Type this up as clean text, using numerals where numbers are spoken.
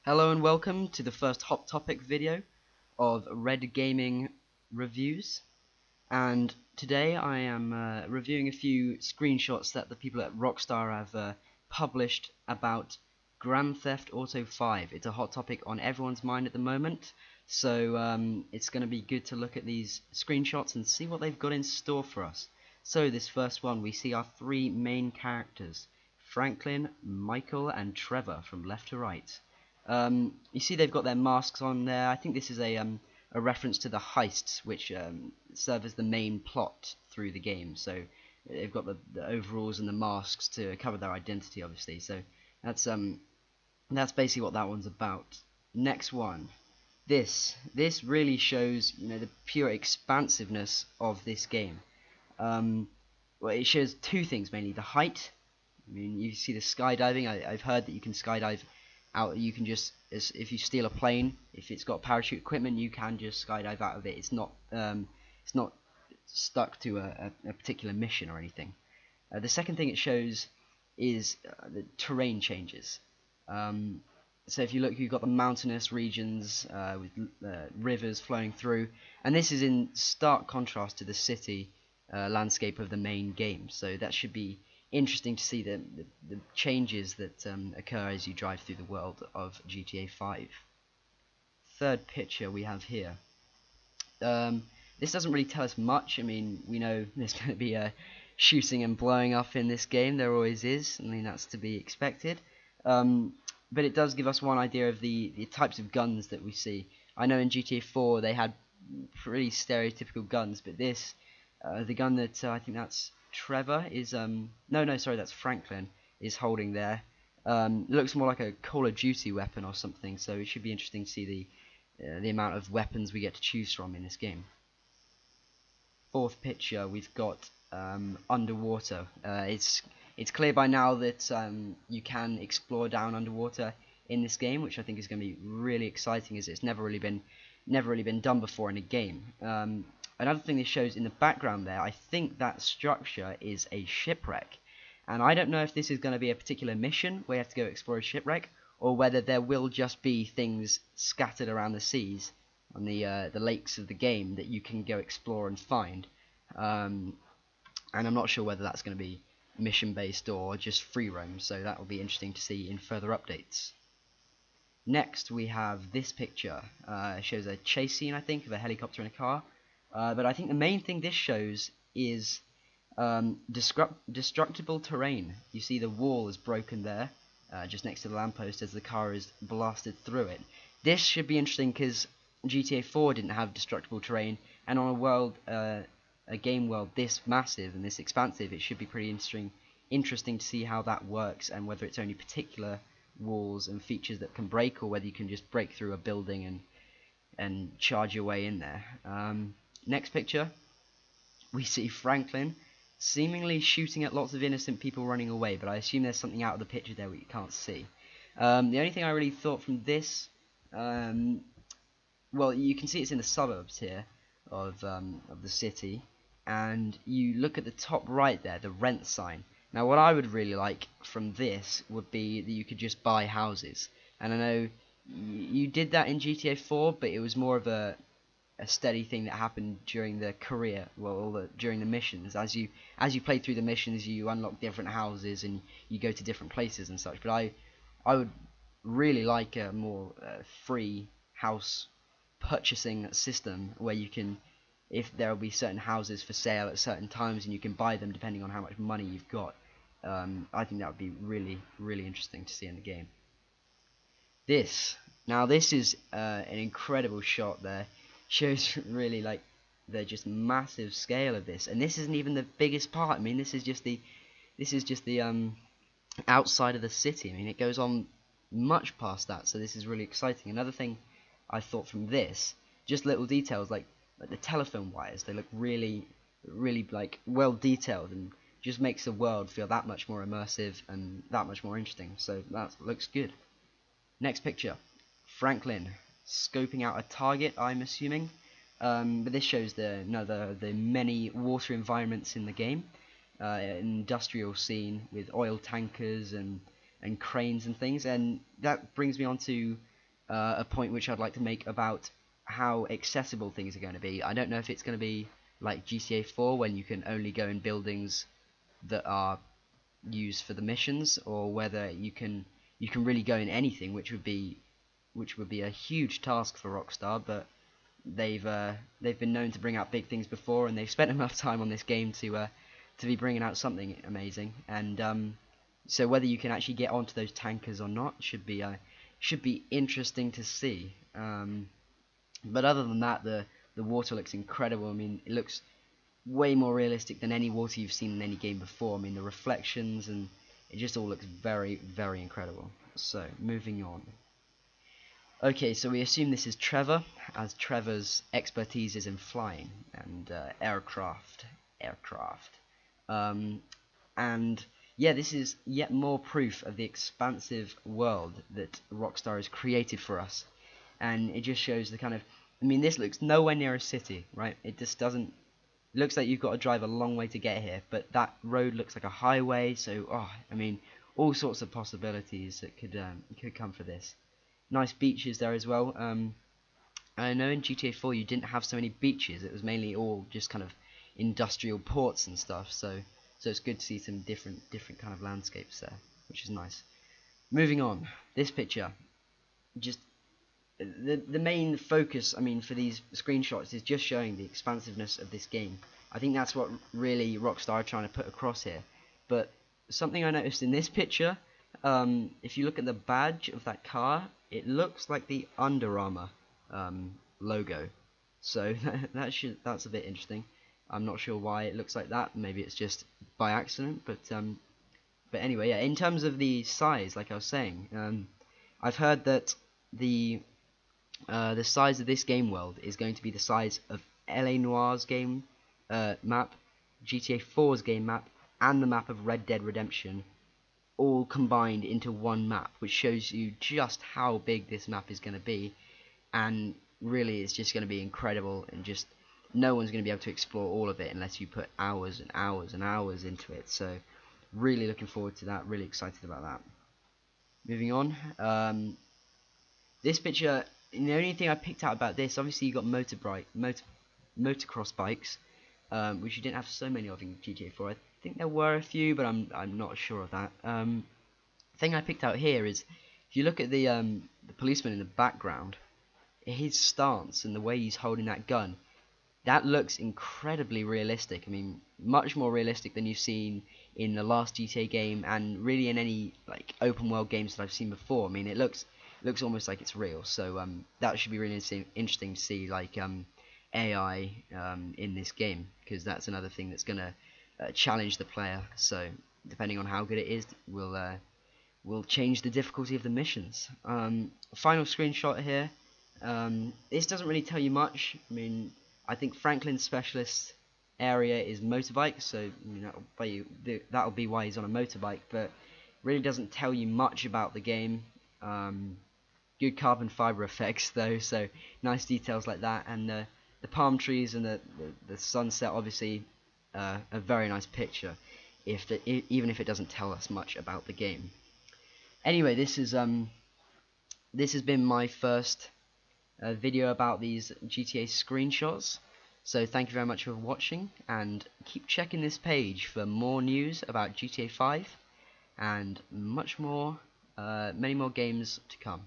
Hello and welcome to the first Hot Topic video of Red Gaming Reviews. And today I am reviewing a few screenshots that the people at Rockstar have published about Grand Theft Auto 5. It's a hot topic on everyone's mind at the moment, so it's going to be good to look at these screenshots and see what they've got in store for us. So this first one, we see our three main characters, Franklin, Michael and Trevor, from left to right. You see they've got their masks on there. I think this is a reference to the heists, which serve as the main plot through the game. So they've got the overalls and the masks to cover their identity, obviously. So that's basically what that one's about. Next one. This really shows, the pure expansiveness of this game. Well, it shows two things mainly: the height. I mean, you see the skydiving. I've heard that you can skydive out. You can just, if you steal a plane, if it's got parachute equipment, you can just skydive out of it. It's not stuck to a particular mission or anything. The second thing it shows is the terrain changes. So if you look, you've got the mountainous regions with rivers flowing through, and this is in stark contrast to the city landscape of the main game. So that should be interesting to see the changes that occur as you drive through the world of GTA 5. Third picture we have here. This doesn't really tell us much. I mean, we know there's going to be shooting and blowing up in this game. There always is. I mean, that's to be expected. But it does give us one idea of the types of guns that we see. I know in GTA 4 they had pretty stereotypical guns, but this, the gun that I think that's Trevor is sorry, that's Franklin is holding there. Looks more like a Call of Duty weapon or something, so it should be interesting to see the amount of weapons we get to choose from in this game. Fourth picture, we've got underwater. It's clear by now that you can explore down underwater in this game, which I think is going to be really exciting, as it's never really been done before in a game. Another thing this shows in the background there, I think that structure is a shipwreck. And I don't know if this is going to be a particular mission where you have to go explore a shipwreck, or whether there will just be things scattered around the seas on the lakes of the game that you can go explore and find. And I'm not sure whether that's going to be mission based or just free roam, so that will be interesting to see in further updates. Next we have this picture. It shows a chase scene, I think, of a helicopter and a car. But I think the main thing this shows is destructible terrain. You see the wall is broken there, just next to the lamppost, as the car is blasted through it. This should be interesting because GTA 4 didn't have destructible terrain, and on a game world this massive and this expansive, it should be pretty interesting to see how that works, and whether it's only particular walls and features that can break, or whether you can just break through a building and charge your way in there. Next picture, we see Franklin seemingly shooting at lots of innocent people running away, but I assume there's something out of the picture there you can't see. The only thing I really thought from this, well, you can see it's in the suburbs here of the city, and you look at the top right there, the rent sign. Now what I would really like from this would be that you could just buy houses, and I know you did that in GTA 4, but it was more of a steady thing that happened during the career, during the missions. As you play through the missions, you unlock different houses and you go to different places and such. But I would really like a more free house purchasing system, where you can, if there will be certain houses for sale at certain times, and you can buy them depending on how much money you've got. I think that would be really interesting to see in the game. This is an incredible shot there. Shows really like the just massive scale of this, and this isn't even the biggest part. I mean, this is just the outside of the city. I mean, it goes on much past that, so this is really exciting. Another thing I thought from this, just little details like the telephone wires. They look really like well detailed, and just makes the world feel that much more immersive and that much more interesting. So that looks good. Next picture, Franklin scoping out a target, I'm assuming, but this shows the many water environments in the game, industrial scene with oil tankers and cranes and things, and that brings me on to a point which I'd like to make about how accessible things are going to be. I don't know if it's going to be like GTA 4 when you can only go in buildings that are used for the missions, or whether you can really go in anything, which would be a huge task for Rockstar. But they've been known to bring out big things before, and they've spent enough time on this game to be bringing out something amazing. And so whether you can actually get onto those tankers or not should be interesting to see. But other than that, the water looks incredible. I mean, it looks way more realistic than any water you've seen in any game before. I mean, the reflections, and it just all looks very, very incredible. So, moving on. Okay, so we assume this is Trevor, as Trevor's expertise is in flying and aircraft. And yeah, this is yet more proof of the expansive world that Rockstar has created for us. And it just shows the kind of, I mean, this looks nowhere near a city, right? It just doesn't, it looks like you've got to drive a long way to get here, but that road looks like a highway, so, I mean, all sorts of possibilities that could come for this. Nice beaches there as well. I know in GTA 4 you didn't have so many beaches, it was mainly all just kind of industrial ports and stuff, so it's good to see some different kind of landscapes there, which is nice. Moving on, this picture, just the main focus, I mean, for these screenshots is just showing the expansiveness of this game. I think that's what really Rockstar are trying to put across here. But something I noticed in this picture, if you look at the badge of that car, it looks like the Under Armour logo. So that's a bit interesting. I'm not sure why it looks like that. Maybe it's just by accident. But anyway, yeah. In terms of the size, like I was saying, I've heard that the size of this game world is going to be the size of LA Noir's game map, GTA 4's game map, and the map of Red Dead Redemption, all combined into one map, which shows you just how big this map is going to be. And really, it's just going to be incredible, and just no one's going to be able to explore all of it unless you put hours and hours and hours into it. So really looking forward to that, really excited about that. Moving on, this picture, the only thing I picked out about this, obviously you got motocross bikes, which you didn't have so many of in GTA 4. I think there were a few, but I'm not sure of that. Thing I picked out here is, if you look at the policeman in the background, his stance and the way he's holding that gun, that looks incredibly realistic. I mean, much more realistic than you've seen in the last GTA game, and really in any like open world games that I've seen before. I mean, it looks almost like it's real. So that should be really interesting to see, like AI in this game, because that's another thing that's gonna challenge the player. So depending on how good it is, will change the difficulty of the missions. Final screenshot here. This doesn't really tell you much. I mean, I think Franklin's specialist area is motorbike, so I mean, that'll be why he's on a motorbike, but really doesn't tell you much about the game. Good carbon fiber effects though, so nice details like that, and the palm trees and the sunset, obviously a very nice picture, even if it doesn't tell us much about the game. Anyway, this has been my first video about these GTA screenshots. So thank you very much for watching, and keep checking this page for more news about GTA 5 and much more, many more games to come.